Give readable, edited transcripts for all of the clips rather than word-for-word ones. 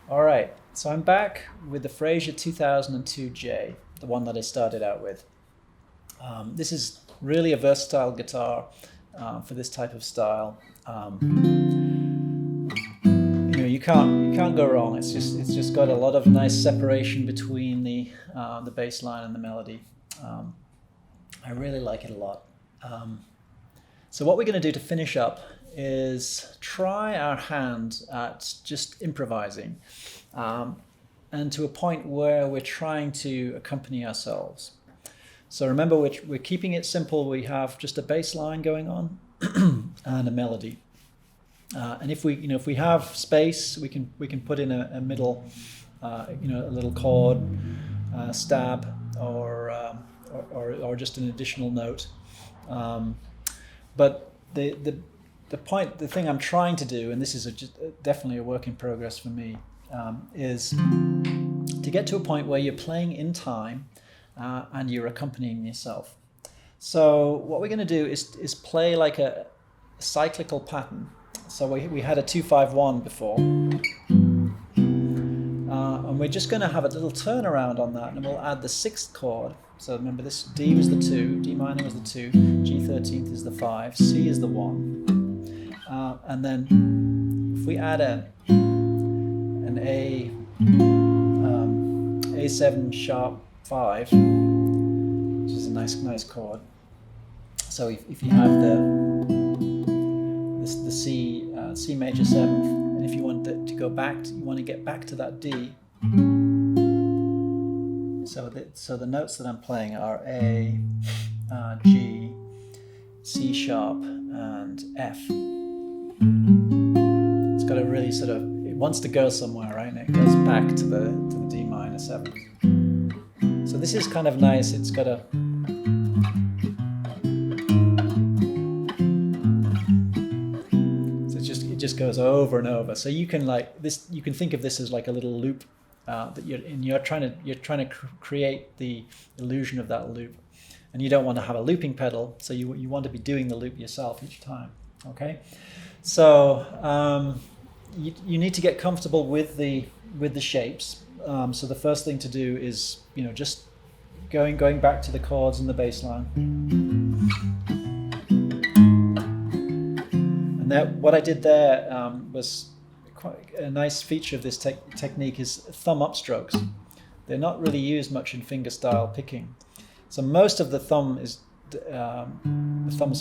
All right, so I'm back with the Fraser 2002J, the one that I started out with. This is really a versatile guitar for this type of style. You can't go wrong. It's just got a lot of nice separation between the bass line and the melody. I really like it a lot. So what we're going to do to finish up is try our hand at just improvising, and to a point where we're trying to accompany ourselves. So remember, we're keeping it simple. We have just a bass line going on and a melody. And if we have space, we can put in a middle, a little chord, stab, or just an additional note. But the thing I'm trying to do, and this is definitely a work in progress for me, is to get to a point where you're playing in time and you're accompanying yourself. So what we're going to do is play like a cyclical pattern. So we had a 2-5-1 before, and we're just going to have a little turnaround on that, and we'll add the 6th chord. So remember, this D was the 2, D minor was the 2, G13th is the 5, C is the 1, and then if we add an A7 sharp 5, which is a nice chord. So if you have the C major 7th, and if you want to go back, you want to get back to that D. So the notes that I'm playing are A, G, C sharp, and F. It's got a really it wants to go somewhere, right? And it goes back to the D minor 7th. So this is kind of nice. It's got a it just goes over and over. So you can think of this as like a little loop that you're trying to create the illusion of that loop, and you don't want to have a looping pedal, so you want to be doing the loop yourself each time. Okay, so you need to get comfortable with the shapes. So the first thing to do is just going back to the chords and the bass line. And what I did there was quite a nice feature of this technique is thumb upstrokes. They're not really used much in fingerstyle picking. So most of the thumb's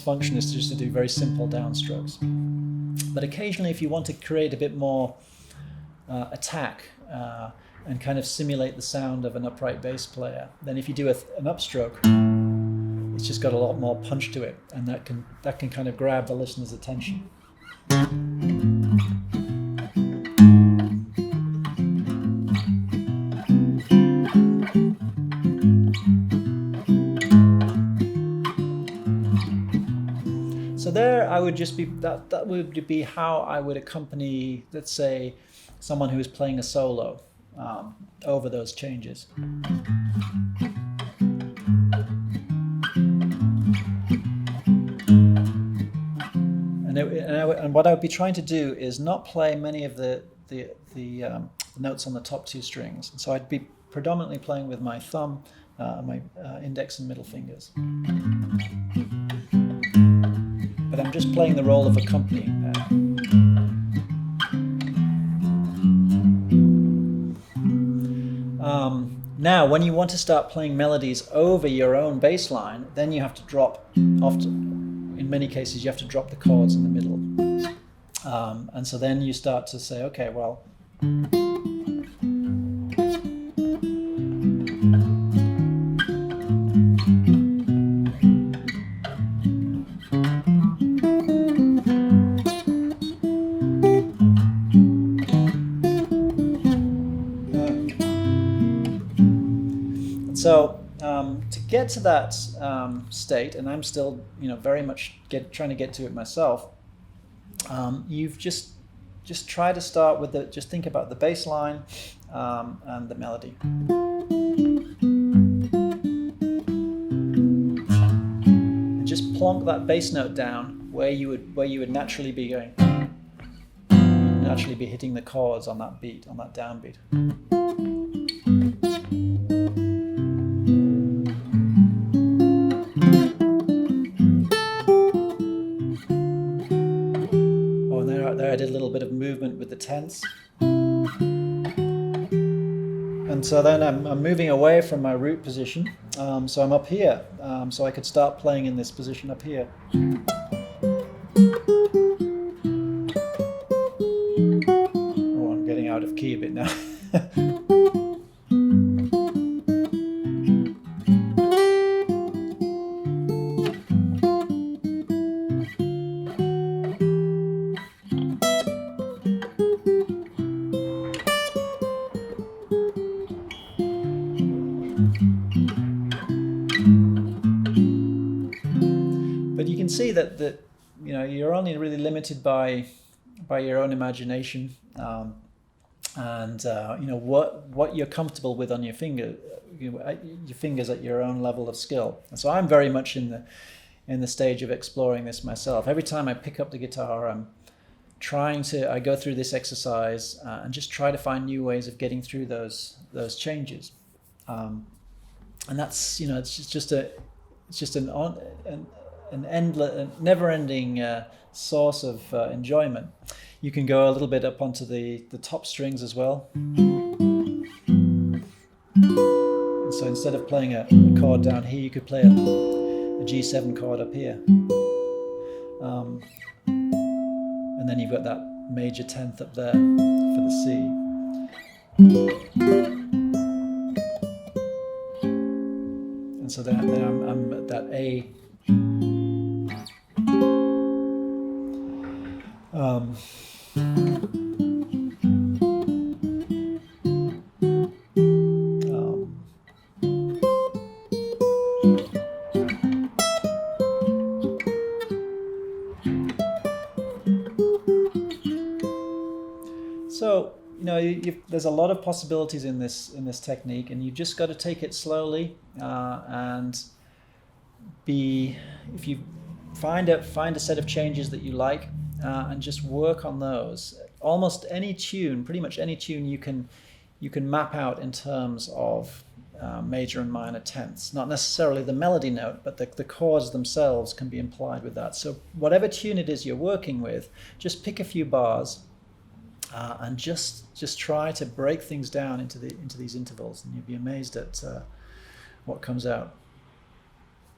function is just to do very simple downstrokes. But occasionally, if you want to create a bit more attack and kind of simulate the sound of an upright bass player, then if you do an upstroke, it's just got a lot more punch to it, and that can kind of grab the listener's attention. So there, I would just be that would be how I would accompany, let's say, someone who is playing a solo over those changes. And what I would be trying to do is not play many of the notes on the top 2 strings. And so I'd be predominantly playing with my thumb, my index and middle fingers. But I'm just playing the role of accompanying there. Now, when you want to start playing melodies over your own bass line, then you have to drop, in many cases, you have to drop the chords in the middle. And so then you start to say, okay, well, so to get to that state, and I'm still, very much trying to get to it myself. You've just try to start with just think about the bass line and the melody. And just plonk that bass note down where you would naturally be going. wouldn't actually be hitting the chords on that beat, on that downbeat. Oh, and there I did a little bit of movement with the tenths. And so then I'm moving away from my root position, so I'm up here, so I could start playing in this position up here. Oh, I'm getting out of key a bit now. But you can see that you know, you're only really limited by your own imagination, and you know, what you're comfortable with on your fingers at your own level of skill. And so I'm very much in the stage of exploring this myself. Every time I pick up the guitar, I go through this exercise and just try to find new ways of getting through those changes. And that's, you know, it's just an endless, never-ending source of enjoyment. You can go a little bit up onto the top strings as well. And so instead of playing a chord down here, you could play a G7 chord up here. And then you've got that major 10th up there for the C. And so then I'm at that A. So, you know, there's a lot of possibilities in this technique, and you've just got to take it slowly, and if you find a set of changes that you like, and just work on those. Almost any tune, pretty much any tune, you can map out in terms of major and minor tenths. Not necessarily the melody note, but the chords themselves can be implied with that. So whatever tune it is you're working with, just pick a few bars. And just try to break things down into these intervals, and you'll be amazed at what comes out.